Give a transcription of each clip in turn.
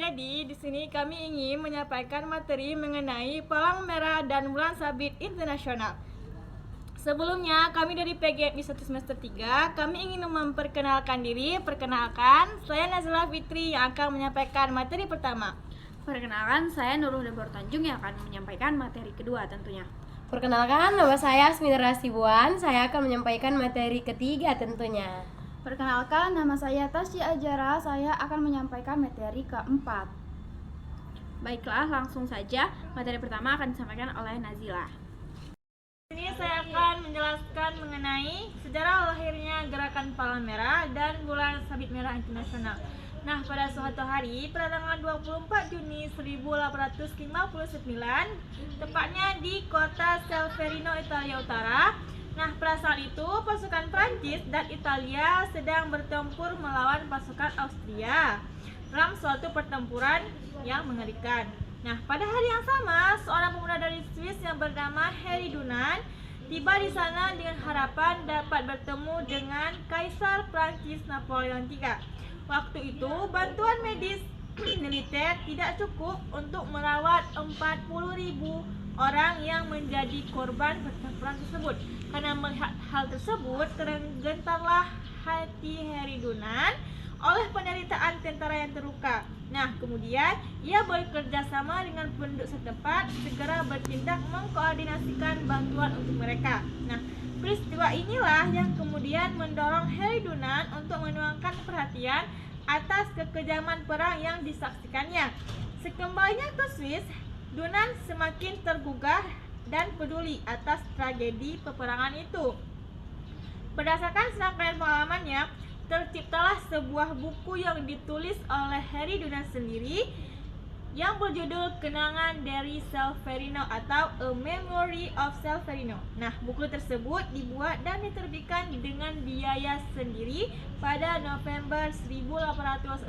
Jadi, di sini kami ingin menyampaikan materi mengenai Palang Merah dan Bulan Sabit Internasional. Sebelumnya, kami dari PGMI 1 semester 3, kami ingin memperkenalkan diri. Perkenalkan, saya Nazila Fitri yang akan menyampaikan materi pertama. Perkenalkan, saya Nurul Debar Tanjung yang akan menyampaikan materi kedua tentunya. Perkenalkan, nama saya Asmira Sibuan, saya akan menyampaikan materi ketiga tentunya. Perkenalkan, nama saya Tasya Ajara, saya akan menyampaikan materi keempat. Baiklah, langsung saja. Materi pertama akan disampaikan oleh Nazila. Di sini saya akan menjelaskan mengenai sejarah lahirnya Gerakan Palang Merah dan Bulan Sabit Merah Internasional. Nah, pada suatu hari, pada tanggal 24 Juni 1859, tepatnya di kota Solferino, Italia Utara. Nah, pada saat itu, pasukan Prancis dan Italia sedang bertempur melawan pasukan Austria dalam suatu pertempuran yang mengerikan. Nah, pada hari yang sama, seorang pemuda dari Swiss yang bernama Harry Dunant tiba di sana dengan harapan dapat bertemu dengan Kaisar Prancis Napoleon III. Waktu itu, bantuan medis militer tidak cukup untuk merawat 40.000 orang yang menjadi korban pertempuran tersebut. Karena melihat hal tersebut, tergentarlah hati Harry Dunant oleh penderitaan tentara yang terluka. Nah, kemudian ia bekerja sama dengan penduduk setempat segera bertindak mengkoordinasikan bantuan untuk mereka. Nah, peristiwa inilah yang kemudian mendorong Harry Dunant untuk menuangkan perhatian atas kekejaman perang yang disaksikannya. Sekembalinya ke Swiss, Dunant semakin tergugah dan peduli atas tragedi peperangan itu. Berdasarkan serangkaian pengalamannya, terciptalah sebuah buku yang ditulis oleh Harry Dunant sendiri yang berjudul Kenangan dari Solferino atau A Memory of Solferino. Nah, buku tersebut dibuat dan diterbitkan dengan biaya sendiri pada November 1862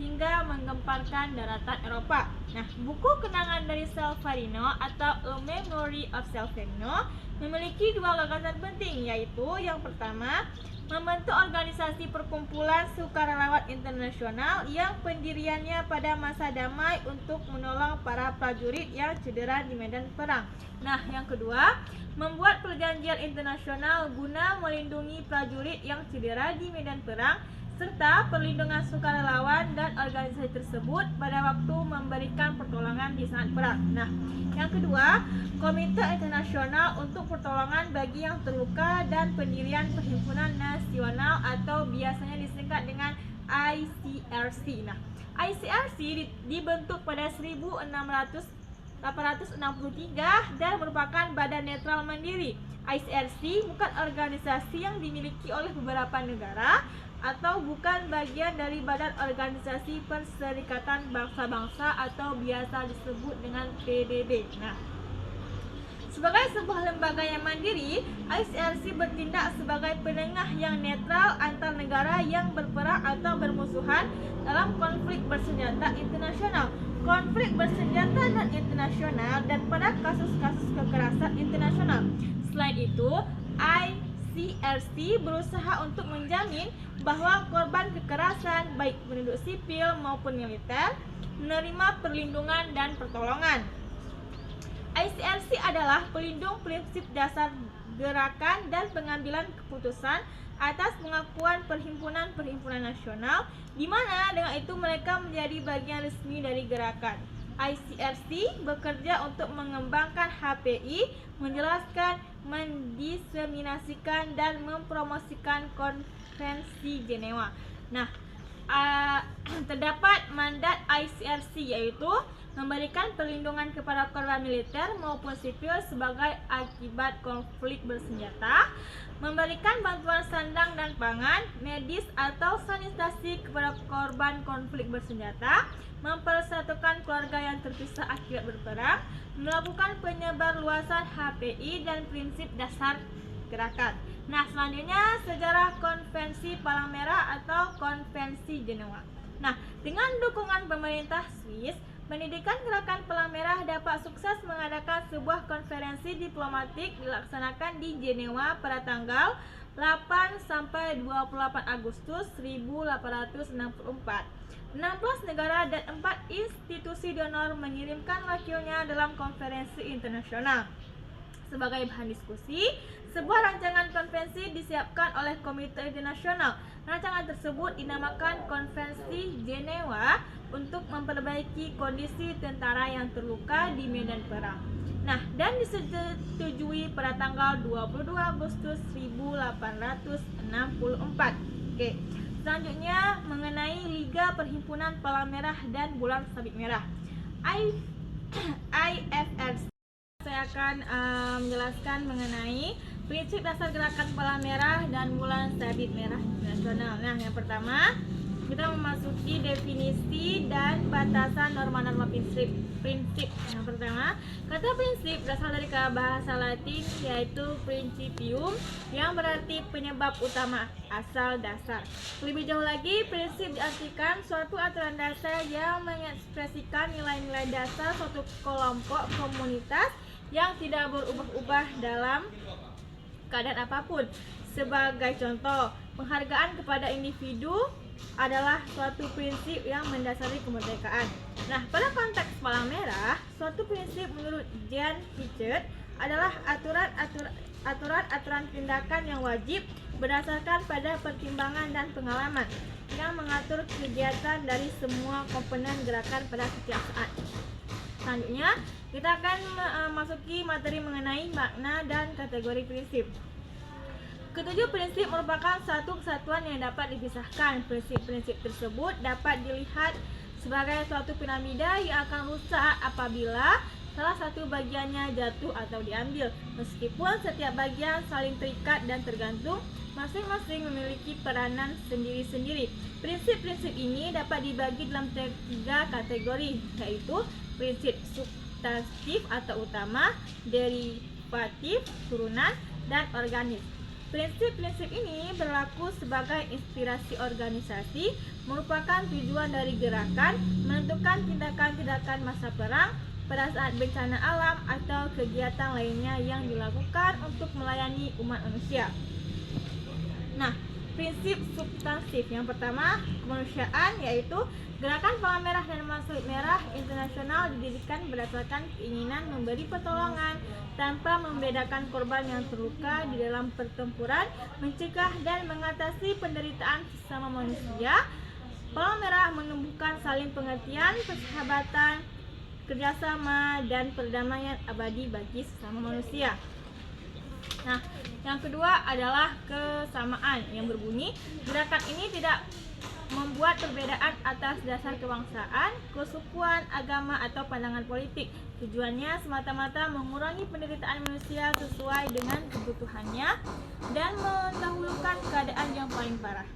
hingga menggemparkan daratan Eropa. Nah, buku Kenangan dari Solferino atau A Memory of Solferino memiliki dua gagasan penting, yaitu yang pertama, membentuk organisasi perkumpulan sukarelawan internasional yang pendiriannya pada masa damai untuk menolong para prajurit yang cedera di medan perang. Nah, yang kedua, membuat perjanjian internasional guna melindungi prajurit yang cedera di medan perang serta perlindungan sukarelawan dan organisasi tersebut pada waktu memberikan pertolongan di saat perang. Nah, yang kedua, Komite Internasional untuk Pertolongan bagi yang terluka dan pendirian Perhimpunan Nasional atau biasanya disingkat dengan ICRC. Nah, ICRC dibentuk pada 1863 dan merupakan badan netral mandiri. ICRC bukan organisasi yang dimiliki oleh beberapa negara atau bukan bagian dari Badan Organisasi Perserikatan Bangsa-Bangsa atau biasa disebut dengan PBB. Nah, sebagai sebuah lembaga yang mandiri, ICRC bertindak sebagai penengah yang netral antar negara yang berperang atau bermusuhan dalam konflik bersenjata internasional, konflik bersenjata dan internasional, dan pada kasus-kasus kekerasan internasional. Selain itu, ICRC berusaha untuk menjamin bahwa korban kekerasan, baik penduduk sipil maupun militer, menerima perlindungan dan pertolongan. ICRC adalah pelindung prinsip dasar gerakan dan pengambilan keputusan atas pengakuan perhimpunan-perhimpunan nasional, di mana dengan itu mereka menjadi bagian resmi dari gerakan. ICRC bekerja untuk mengembangkan HPI, menjelaskan, mendiseminasikan, dan mempromosikan Konvensi Jenewa. Nah, terdapat mandat ICRC yaitu memberikan perlindungan kepada korban militer maupun sipil sebagai akibat konflik bersenjata, memberikan bantuan sandang dan pangan, medis atau sanitasi kepada korban konflik bersenjata, mempersatukan keluarga yang terpisah akibat berperang, melakukan penyebarluasan HPI dan prinsip dasar gerakan. Nah, selanjutnya sejarah Konvensi Palang Merah atau Konvensi Jenewa. Nah, dengan dukungan pemerintah Swiss, pendidikan Gerakan Palang Merah dapat sukses mengadakan sebuah konferensi diplomatik dilaksanakan di Jenewa pada tanggal 8 sampai 28 Agustus 1864. 16 negara dan 4 institusi donor mengirimkan wakilnya dalam konferensi internasional. Sebagai bahan diskusi, sebuah rancangan konvensi disiapkan oleh Komite Internasional. Rancangan tersebut dinamakan Konvensi Jenewa untuk memperbaiki kondisi tentara yang terluka di medan perang. Nah, dan disetujui pada tanggal 22 Agustus 1864. Oke. Selanjutnya mengenai Liga Perhimpunan Palang Merah dan Bulan Sabit Merah, IFRC. Saya akan menjelaskan mengenai prinsip dasar gerakan Palang Merah dan Bulan Sabit Merah Internasional. Nah, yang pertama kita memasuki definisi dan batasan norma-norma prinsip. Yang pertama, kata prinsip berasal dari bahasa Latin yaitu principium yang berarti penyebab utama, asal dasar. Lebih jauh lagi, prinsip diartikan suatu aturan dasar yang mengekspresikan nilai-nilai dasar suatu kelompok komunitas yang tidak berubah-ubah dalam keadaan apapun. Sebagai contoh, penghargaan kepada individu adalah suatu prinsip yang mendasari kemerdekaan. Nah, pada konteks Palang Merah, suatu prinsip menurut Jean Piaget adalah aturan tindakan yang wajib berdasarkan pada pertimbangan dan pengalaman yang mengatur kegiatan dari semua komponen gerakan pada setiap saat. Selanjutnya, kita akan memasuki materi mengenai makna dan kategori prinsip. Ketujuh prinsip merupakan satu kesatuan yang dapat dipisahkan. Prinsip-prinsip tersebut dapat dilihat sebagai suatu piramida yang akan rusak apabila salah satu bagiannya jatuh atau diambil. Meskipun setiap bagian saling terikat dan tergantung, masing-masing memiliki peranan sendiri-sendiri. Prinsip-prinsip ini dapat dibagi dalam tiga kategori, yaitu prinsip substantif atau utama, derivatif, turunan, dan organis. Prinsip-prinsip ini berlaku sebagai inspirasi organisasi, merupakan tujuan dari gerakan, menentukan tindakan-tindakan masa perang, pada saat bencana alam atau kegiatan lainnya yang dilakukan untuk melayani umat manusia. Nah, prinsip substansif yang pertama, kemanusiaan, yaitu gerakan Palang Merah dan Bulan Sabit Merah Internasional didirikan berdasarkan keinginan memberi pertolongan tanpa membedakan korban yang terluka di dalam pertempuran, mencegah dan mengatasi penderitaan sesama manusia. Palang Merah menumbuhkan saling pengertian, persahabatan, kerjasama, dan perdamaian abadi bagi sesama manusia. Nah, yang kedua adalah kesamaan yang berbunyi, gerakan ini tidak membuat perbedaan atas dasar kebangsaan, kesukuan, agama, atau pandangan politik. Tujuannya semata-mata mengurangi penderitaan manusia sesuai dengan kebutuhannya dan mendahulukan keadaan yang paling parah.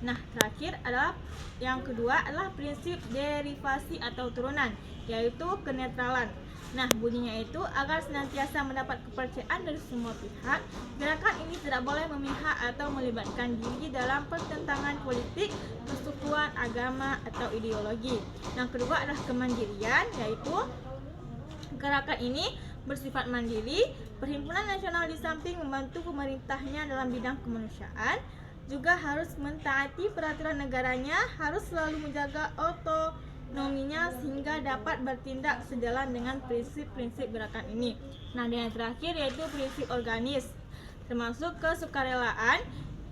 Nah, terakhir adalah yang kedua adalah prinsip derivasi atau turunan, yaitu kenetralan. Nah, bunyinya itu agar senantiasa mendapat kepercayaan dari semua pihak, gerakan ini tidak boleh memihak atau melibatkan diri dalam pertentangan politik, kesukuan, agama, atau ideologi. Yang kedua adalah kemandirian, yaitu gerakan ini bersifat mandiri. Perhimpunan nasional di samping membantu pemerintahnya dalam bidang kemanusiaan, juga harus mentaati peraturan negaranya, harus selalu menjaga otonominya sehingga dapat bertindak sejalan dengan prinsip-prinsip gerakan ini. Nah, dan yang terakhir yaitu prinsip organis, termasuk kesukarelaan,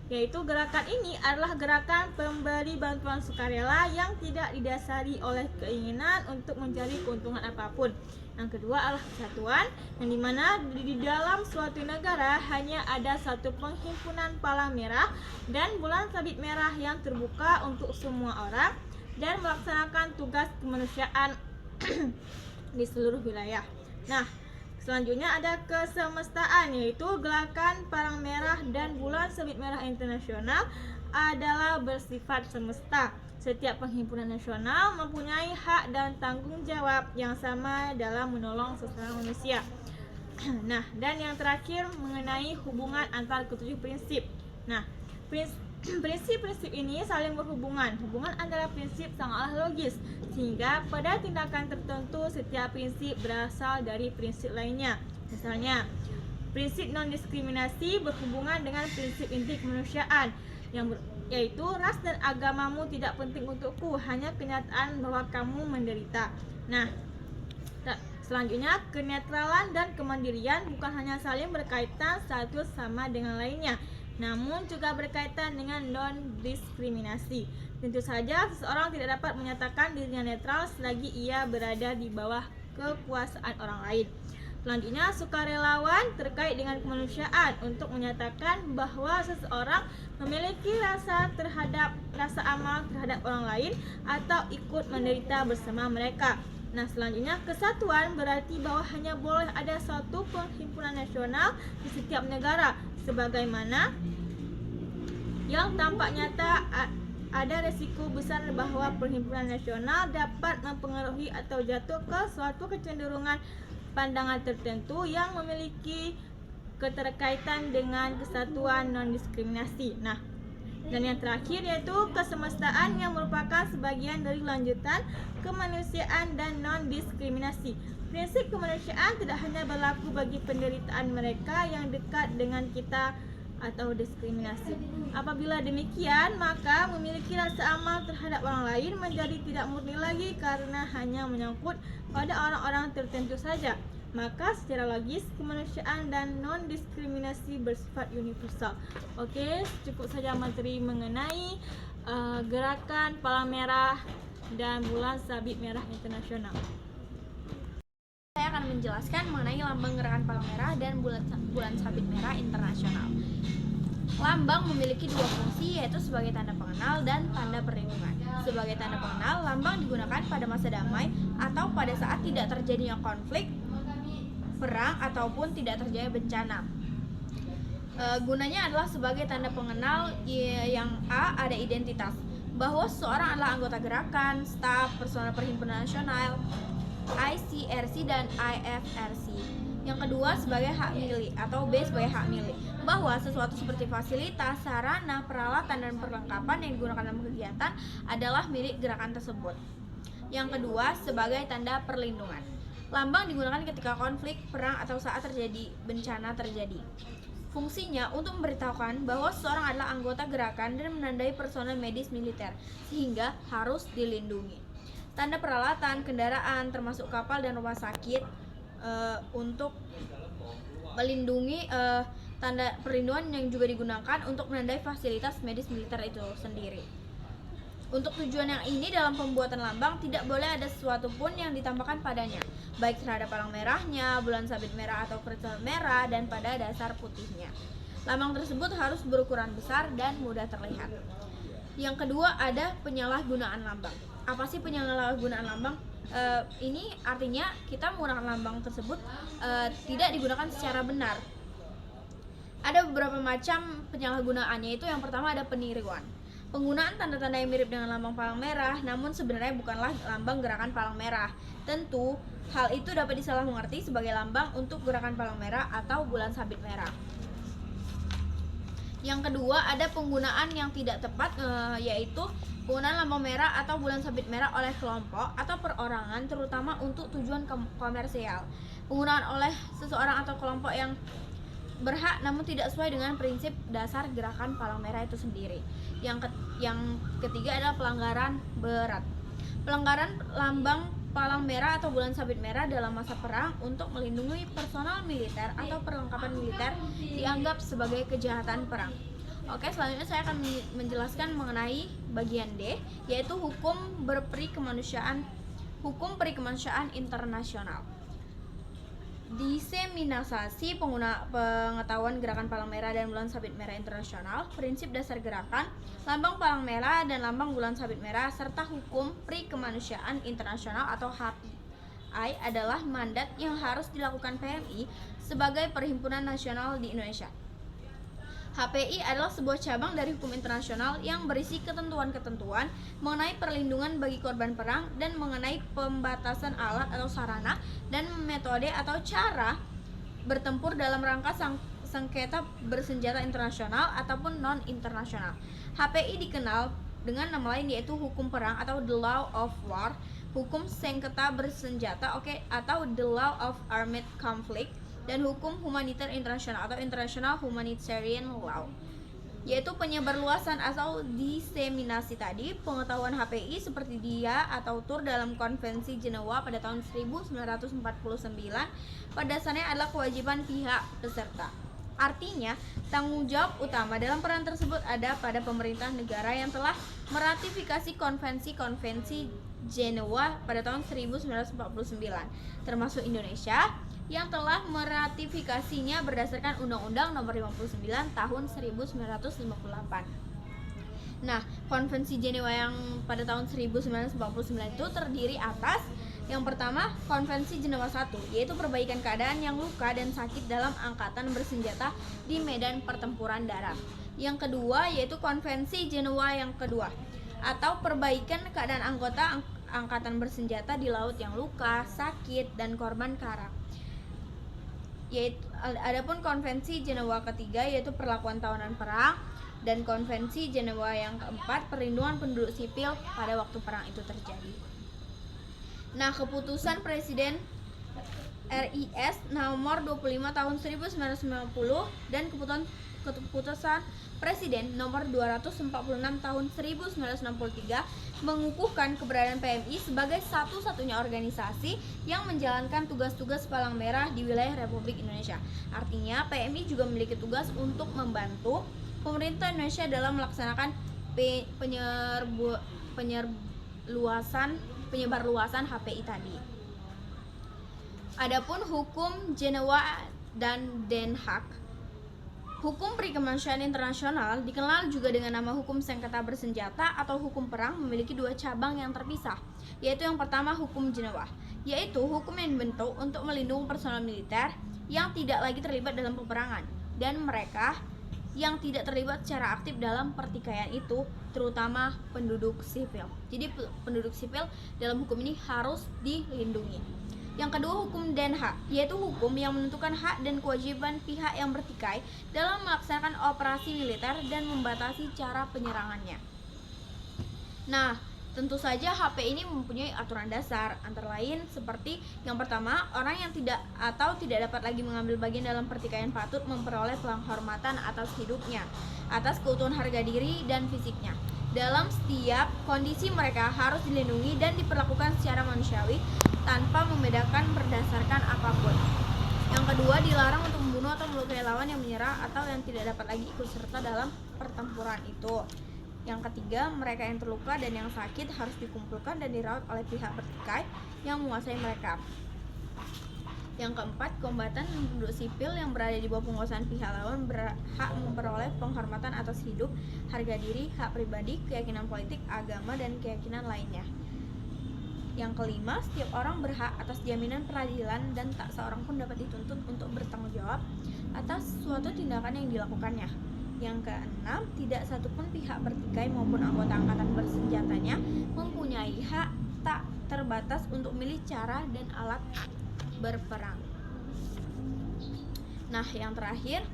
yaitu gerakan ini adalah gerakan pemberi bantuan sukarela yang tidak didasari oleh keinginan untuk mencari keuntungan apapun. Yang kedua adalah kesatuan, yang dimana di dalam suatu negara hanya ada satu penghimpunan Palang Merah dan Bulan Sabit Merah yang terbuka untuk semua orang dan melaksanakan tugas kemanusiaan di seluruh wilayah. Nah, selanjutnya ada kesemestaan, yaitu gerakan Palang Merah dan Bulan Sabit Merah Internasional adalah bersifat semesta. Setiap penghimpunan nasional mempunyai hak dan tanggung jawab yang sama dalam menolong sesama manusia. Nah, dan yang terakhir mengenai hubungan antara ketujuh prinsip. Nah, prinsip-prinsip ini saling berhubungan. Hubungan antara prinsip sangatlah logis, sehingga pada tindakan tertentu setiap prinsip berasal dari prinsip lainnya. Misalnya, prinsip non-diskriminasi berhubungan dengan prinsip inti kemanusiaan yaitu ras dan agamamu tidak penting untukku, hanya kenyataan bahwa kamu menderita. Nah, selanjutnya, kenetralan dan kemandirian bukan hanya saling berkaitan satu sama dengan lainnya, namun juga berkaitan dengan non-diskriminasi. Tentu saja, seseorang tidak dapat menyatakan dirinya netral selagi ia berada di bawah kekuasaan orang lain. Selanjutnya, sukarelawan terkait dengan kemanusiaan untuk menyatakan bahwa seseorang memiliki rasa amal terhadap orang lain atau ikut menderita bersama mereka. Nah, selanjutnya, kesatuan berarti bahwa hanya boleh ada satu perhimpunan nasional di setiap negara, sebagaimana yang tampak nyata ada resiko besar bahwa perhimpunan nasional dapat mempengaruhi atau jatuh ke suatu kecenderungan pandangan tertentu yang memiliki keterkaitan dengan kesatuan non-diskriminasi. Nah, dan yang terakhir yaitu kesemestaan yang merupakan sebagian dari lanjutan kemanusiaan dan non-diskriminasi. Prinsip kemanusiaan tidak hanya berlaku bagi penderitaan mereka yang dekat dengan kita atau diskriminasi. Apabila demikian, maka memiliki rasa amal terhadap orang lain menjadi tidak murni lagi karena hanya menyangkut pada orang-orang tertentu saja. Maka secara logis kemanusiaan dan non-diskriminasi bersifat universal. Oke, cukup saja materi mengenai gerakan Palang Merah dan Bulan Sabit Merah Internasional. Saya akan menjelaskan mengenai lambang gerakan Palang Merah dan bulan Sabit Merah Internasional. Lambang memiliki dua fungsi, yaitu sebagai tanda pengenal dan tanda perlindungan. Sebagai tanda pengenal, lambang digunakan pada masa damai atau pada saat tidak terjadinya konflik, perang, ataupun tidak terjadi bencana. Gunanya adalah sebagai tanda pengenal yang ada identitas, bahwa seseorang adalah anggota gerakan, staf, personel perhimpunan nasional, ICRC dan IFRC. Yang kedua sebagai hak milik atau B sebagai hak milik, bahwa sesuatu seperti fasilitas, sarana, peralatan, dan perlengkapan yang digunakan dalam kegiatan adalah milik gerakan tersebut. Yang kedua sebagai tanda perlindungan. Lambang digunakan ketika konflik, perang, atau saat terjadi bencana terjadi. Fungsinya untuk memberitahukan bahwa seseorang adalah anggota gerakan dan menandai personel medis militer, sehingga harus dilindungi. Tanda peralatan, kendaraan, termasuk kapal dan rumah sakit, untuk melindungi, tanda perlindungan yang juga digunakan untuk menandai fasilitas medis militer itu sendiri. Untuk tujuan yang ini, dalam pembuatan lambang tidak boleh ada sesuatu pun yang ditambahkan padanya, baik terhadap palang merahnya, bulan sabit merah atau kristal merah, dan pada dasar putihnya. Lambang tersebut harus berukuran besar dan mudah terlihat. Yang kedua ada penyalahgunaan lambang. Apa sih penyalahgunaan lambang? Ini artinya kita menggunakan lambang tersebut tidak digunakan secara benar. Ada beberapa macam penyalahgunaannya, itu yang pertama ada peniruan. Penggunaan tanda-tanda yang mirip dengan lambang palang merah namun sebenarnya bukanlah lambang gerakan palang merah. Tentu hal itu dapat disalahmengerti sebagai lambang untuk gerakan palang merah atau bulan sabit merah. Yang kedua ada penggunaan yang tidak tepat, yaitu penggunaan lambang merah atau bulan sabit merah oleh kelompok atau perorangan terutama untuk tujuan komersial. Penggunaan oleh seseorang atau kelompok yang berhak namun tidak sesuai dengan prinsip dasar gerakan palang merah itu sendiri. Yang ketiga adalah pelanggaran berat. Pelanggaran lambang palang merah atau bulan sabit merah dalam masa perang untuk melindungi personal militer atau perlengkapan militer dianggap sebagai kejahatan perang. Oke, selanjutnya saya akan menjelaskan mengenai bagian D, yaitu hukum perikemanusiaan internasional. Diseminasi pengetahuan gerakan palang merah dan bulan sabit merah internasional, prinsip dasar gerakan, lambang palang merah dan lambang bulan sabit merah, serta hukum perikemanusiaan internasional atau HPI adalah mandat yang harus dilakukan PMI sebagai perhimpunan nasional di Indonesia. HPI adalah sebuah cabang dari hukum internasional yang berisi ketentuan-ketentuan mengenai perlindungan bagi korban perang dan mengenai pembatasan alat atau sarana dan metode atau cara bertempur dalam rangka sengketa bersenjata internasional ataupun non-internasional. HPI dikenal dengan nama lain yaitu hukum perang atau the law of war, hukum sengketa bersenjata atau the law of armed conflict, dan hukum humaniter internasional atau international humanitarian law. yaitu penyebarluasan atau diseminasi tadi pengetahuan HPI seperti dia atau tur dalam Konvensi Jenewa pada tahun 1949 pada dasarnya adalah kewajiban pihak peserta. Artinya, tanggung jawab utama dalam peran tersebut ada pada pemerintah negara yang telah meratifikasi konvensi-konvensi Jenewa pada tahun 1949, termasuk Indonesia yang telah meratifikasinya berdasarkan Undang-Undang Nomor 59 Tahun 1958. Nah, Konvensi Jenewa yang pada tahun 1949 itu terdiri atas yang pertama, Konvensi Jenewa I, yaitu perbaikan keadaan yang luka dan sakit dalam angkatan bersenjata di medan pertempuran darat. Yang kedua, yaitu Konvensi Jenewa yang kedua, atau perbaikan keadaan anggota angkatan bersenjata di laut yang luka, sakit, dan korban karam. Yaitu adapun Konvensi Jenewa ketiga yaitu perlakuan tawanan perang, dan Konvensi Jenewa yang keempat perlindungan penduduk sipil pada waktu perang itu terjadi. Nah, keputusan Presiden RIS nomor 25 tahun 1990 dan keputusan Presiden nomor 246 tahun 1963 mengukuhkan keberadaan PMI sebagai satu-satunya organisasi yang menjalankan tugas-tugas palang merah di wilayah Republik Indonesia. Artinya, PMI juga memiliki tugas untuk membantu pemerintah Indonesia dalam melaksanakan penyebarluasan HPI tadi. Adapun hukum Jenewa dan Den Haag. Hukum perikemanusiaan internasional dikenal juga dengan nama hukum sengketa bersenjata atau hukum perang memiliki dua cabang yang terpisah, yaitu yang pertama hukum Jenewa, yaitu hukum yang dibentuk untuk melindungi personel militer yang tidak lagi terlibat dalam peperangan dan mereka yang tidak terlibat secara aktif dalam pertikaian itu, terutama penduduk sipil. Jadi penduduk sipil dalam hukum ini harus dilindungi. Yang kedua, hukum Den Haag, yaitu hukum yang menentukan hak dan kewajiban pihak yang bertikai dalam melaksanakan operasi militer dan membatasi cara penyerangannya. Nah, tentu saja HP ini mempunyai aturan dasar, antara lain seperti yang pertama, orang yang tidak dapat lagi mengambil bagian dalam pertikaian patut memperoleh penghormatan atas hidupnya, atas keutuhan harga diri dan fisiknya. Dalam setiap kondisi mereka harus dilindungi dan diperlakukan secara manusiawi tanpa membedakan berdasarkan apapun. Yang kedua, dilarang untuk membunuh atau melukai lawan yang menyerang atau yang tidak dapat lagi ikut serta dalam pertempuran itu. Yang ketiga, mereka yang terluka dan yang sakit harus dikumpulkan dan dirawat oleh pihak bertikai yang menguasai mereka. Yang keempat, kombatan dan penduduk sipil yang berada di bawah penguasaan pihak lawan berhak memperoleh penghormatan atas hidup, harga diri, hak pribadi, keyakinan politik, agama, dan keyakinan lainnya. Yang kelima, setiap orang berhak atas jaminan peradilan dan tak seorang pun dapat dituntut untuk bertanggung jawab atas suatu tindakan yang dilakukannya. Yang keenam, tidak satupun pihak bertikai maupun anggota angkatan bersenjatanya mempunyai hak tak terbatas untuk memilih cara dan alat berperang. Nah, yang terakhir,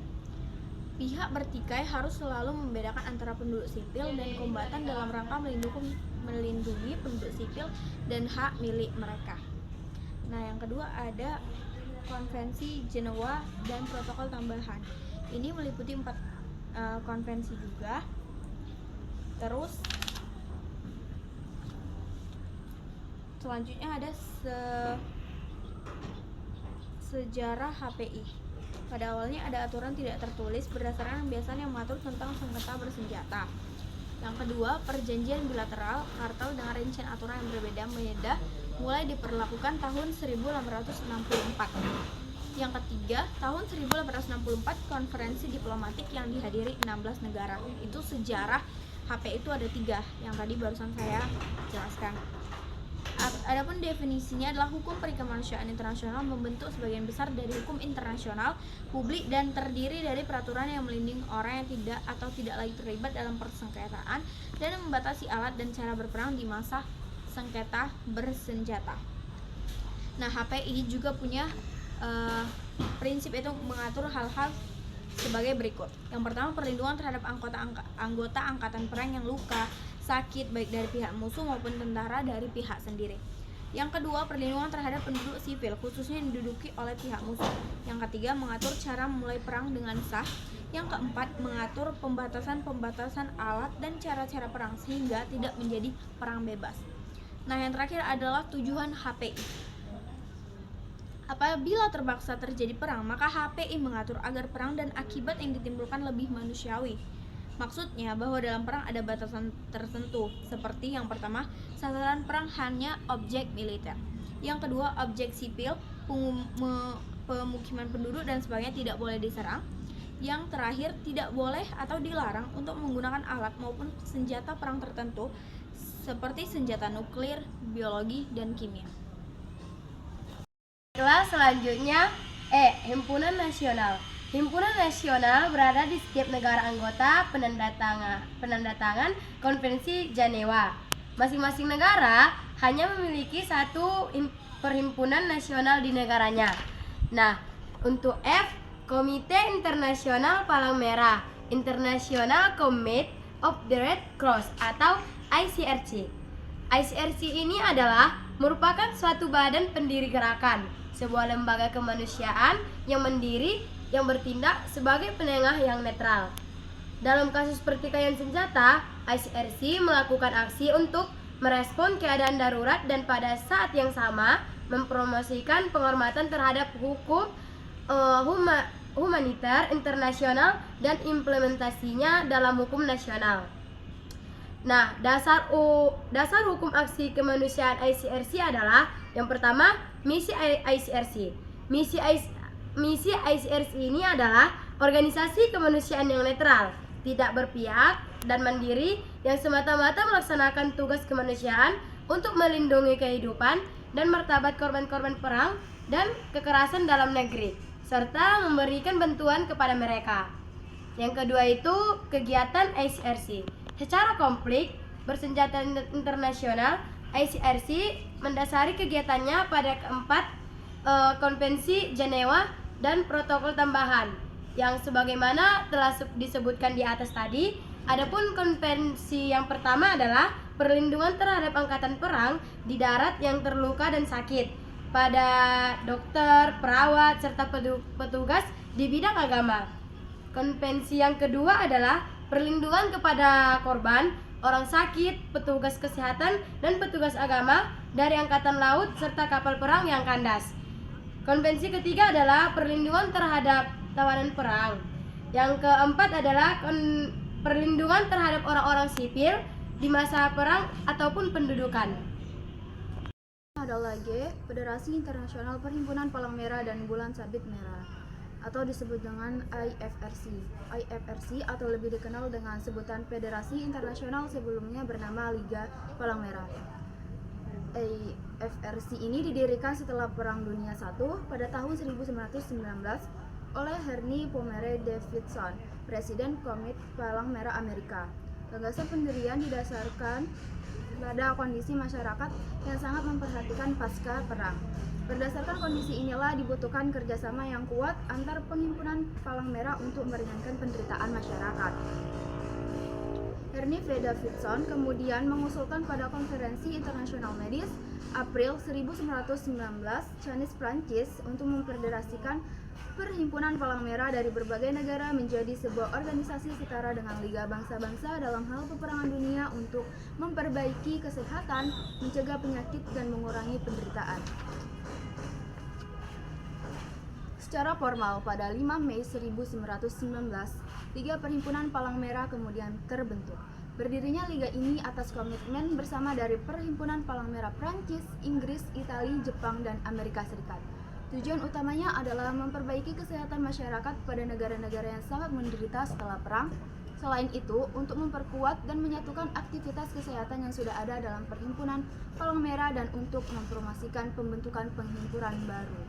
pihak bertikai harus selalu membedakan antara penduduk sipil dan kombatan dalam rangka melindungi penduduk sipil dan hak milik mereka. Nah, yang kedua ada Konvensi Jenewa dan protokol tambahan. Ini meliputi 4 konvensi juga. Terus selanjutnya ada sejarah HPI. Pada awalnya ada aturan tidak tertulis berdasarkan kebiasaan yang mengatur tentang sengketa bersenjata. Yang kedua, perjanjian bilateral kartel dengan rincian aturan yang berbeda mulai diperlakukan tahun 1864. Yang ketiga, tahun 1864 konferensi diplomatik yang dihadiri 16 negara. Itu sejarah HP itu ada 3 yang tadi barusan saya jelaskan. Adapun definisinya adalah hukum perikemanusiaan internasional membentuk sebagian besar dari hukum internasional publik dan terdiri dari peraturan yang melindungi orang yang tidak lagi terlibat dalam persengketaan dan membatasi alat dan cara berperang di masa sengketa bersenjata. Nah, HPI juga punya prinsip itu mengatur hal-hal sebagai berikut. Yang pertama, perlindungan terhadap anggota angkatan perang yang luka, sakit baik dari pihak musuh maupun tentara dari pihak sendiri. Yang kedua, perlindungan terhadap penduduk sipil khususnya yang diduduki oleh pihak musuh. Yang ketiga, mengatur cara memulai perang dengan sah. Yang keempat, mengatur pembatasan-pembatasan alat dan cara-cara perang sehingga tidak menjadi perang bebas. Nah, yang terakhir adalah tujuan HPI. Apabila terpaksa terjadi perang, maka HPI mengatur agar perang dan akibat yang ditimbulkan lebih manusiawi. Maksudnya bahwa dalam perang ada batasan tertentu, seperti yang pertama, sasaran perang hanya objek militer. Yang kedua, objek sipil, pemukiman penduduk dan sebagainya tidak boleh diserang. Yang terakhir, tidak boleh atau dilarang untuk menggunakan alat maupun senjata perang tertentu seperti senjata nuklir, biologi, dan kimia. Kelas selanjutnya Himpunan Nasional. Himpunan Nasional berada di setiap negara anggota penandatangan Konvensi Jenewa. Masing-masing negara hanya memiliki satu perhimpunan nasional di negaranya. Nah, untuk F, Komite Internasional Palang Merah, International Committee of the Red Cross atau ICRC. ICRC ini adalah merupakan suatu badan pendiri gerakan, sebuah lembaga kemanusiaan yang mandiri yang bertindak sebagai penengah yang netral. Dalam kasus pertikaian senjata, ICRC melakukan aksi untuk merespon keadaan darurat dan pada saat yang sama mempromosikan penghormatan terhadap hukum humaniter internasional dan implementasinya dalam hukum nasional. Nah, dasar hukum aksi kemanusiaan ICRC adalah yang pertama, misi ICRC. Misi ICRC ini adalah organisasi kemanusiaan yang netral, tidak berpihak dan mandiri yang semata-mata melaksanakan tugas kemanusiaan untuk melindungi kehidupan dan martabat korban-korban perang dan kekerasan dalam negeri, serta memberikan bantuan kepada mereka. Yang kedua itu kegiatan ICRC. Secara konflik bersenjata internasional, ICRC mendasari kegiatannya pada keempat Konvensi Jenewa dan protokol tambahan yang sebagaimana telah disebutkan di atas tadi. Adapun konvensi yang pertama adalah perlindungan terhadap angkatan perang di darat yang terluka dan sakit pada dokter, perawat, serta petugas di bidang agama. Konvensi yang kedua adalah perlindungan kepada korban, orang sakit, petugas kesehatan, dan petugas agama dari angkatan laut serta kapal perang yang kandas. Konvensi ketiga adalah perlindungan terhadap tawanan perang. Yang keempat adalah perlindungan terhadap orang-orang sipil di masa perang ataupun pendudukan. Adalah G, Federasi Internasional Perhimpunan Palang Merah dan Bulan Sabit Merah, atau disebut dengan IFRC. IFRC atau lebih dikenal dengan sebutan Federasi Internasional sebelumnya bernama Liga Palang Merah. IFRC ini didirikan setelah Perang Dunia I pada tahun 1919 oleh Henry Pomeroy Davidson, Presiden Komite Palang Merah Amerika. Gagasan pendirian didasarkan pada kondisi masyarakat yang sangat memperhatikan pasca perang. Berdasarkan kondisi inilah dibutuhkan kerjasama yang kuat antar penghimpunan Palang Merah untuk meringankan penderitaan masyarakat. Henry V. Davidson kemudian mengusulkan pada Konferensi Internasional Medis April 1919 Cannes, Prancis untuk memfederasikan Perhimpunan Palang Merah dari berbagai negara menjadi sebuah organisasi setara dengan Liga Bangsa-Bangsa dalam hal peperangan dunia untuk memperbaiki kesehatan, mencegah penyakit, dan mengurangi penderitaan. Secara formal, pada 5 Mei 1919, Liga Perhimpunan Palang Merah kemudian terbentuk. Berdirinya liga ini atas komitmen bersama dari Perhimpunan Palang Merah Prancis, Inggris, Italia, Jepang, dan Amerika Serikat. Tujuan utamanya adalah memperbaiki kesehatan masyarakat pada negara-negara yang sangat menderita setelah perang. Selain itu, untuk memperkuat dan menyatukan aktivitas kesehatan yang sudah ada dalam Perhimpunan Palang Merah dan untuk mempromosikan pembentukan perhimpunan baru.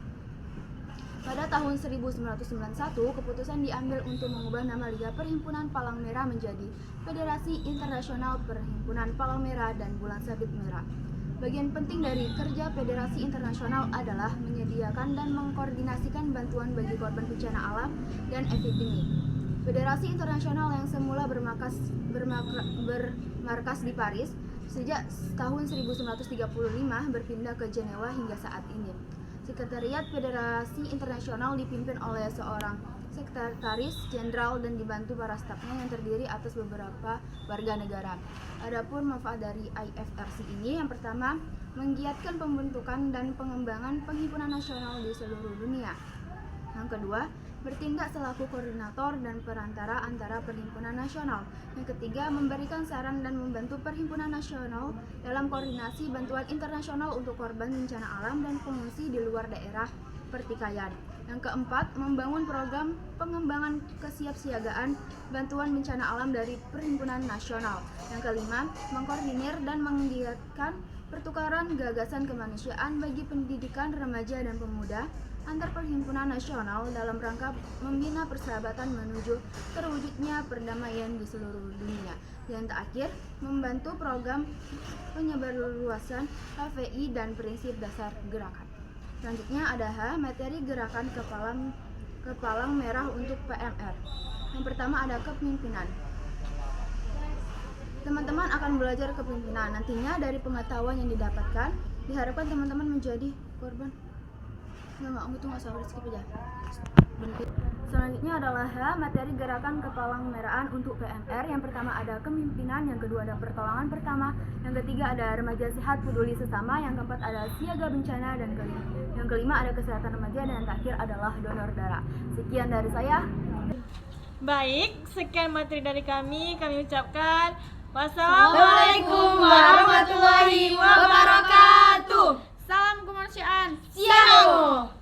Pada tahun 1991, keputusan diambil untuk mengubah nama Liga Perhimpunan Palang Merah menjadi Federasi Internasional Perhimpunan Palang Merah dan Bulan Sabit Merah. Bagian penting dari kerja Federasi Internasional adalah menyediakan dan mengkoordinasikan bantuan bagi korban bencana alam dan epidemi. Federasi Internasional yang semula bermarkas di Paris sejak tahun 1935 berpindah ke Jenewa hingga saat ini. Sekretariat Federasi Internasional dipimpin oleh seorang sekretaris jenderal dan dibantu para stafnya yang terdiri atas beberapa warga negara. Adapun manfaat dari IFRC ini, yang pertama, menggiatkan pembentukan dan pengembangan penghimpunan nasional di seluruh dunia. Yang kedua, bertindak selaku koordinator dan perantara antara perhimpunan nasional. Yang ketiga, memberikan saran dan membantu perhimpunan nasional dalam koordinasi bantuan internasional untuk korban bencana alam dan pengungsi di luar daerah pertikaian. Yang keempat, membangun program pengembangan kesiapsiagaan bantuan bencana alam dari perhimpunan nasional. Yang kelima, mengkoordinir dan menggiatkan pertukaran gagasan kemanusiaan bagi pendidikan remaja dan pemuda antar perhimpunan nasional dalam rangka membina persahabatan menuju terwujudnya perdamaian di seluruh dunia. Dan terakhir, membantu program penyebarluasan HVI dan prinsip dasar gerakan. Selanjutnya ada H, materi gerakan kepalang merah untuk PMR. Yang pertama ada kepemimpinan. Teman-teman akan belajar kepemimpinan. Nantinya dari pengetahuan yang didapatkan, diharapkan teman-teman menjadi korban. Nggak sabar, skip aja. Selanjutnya adalah H, materi gerakan kepalang merahan untuk PMR. Yang pertama ada kepemimpinan, yang kedua ada pertolongan pertama, yang ketiga ada remaja sehat peduli sesama, yang keempat ada siaga bencana, dan yang kelima ada kesehatan remaja, dan yang terakhir adalah donor darah. Sekian dari saya. Baik, sekian materi dari kami ucapkan wassalamualaikum warahmatullahi wabarakatuh. Salam kemanusiaan. Ciao.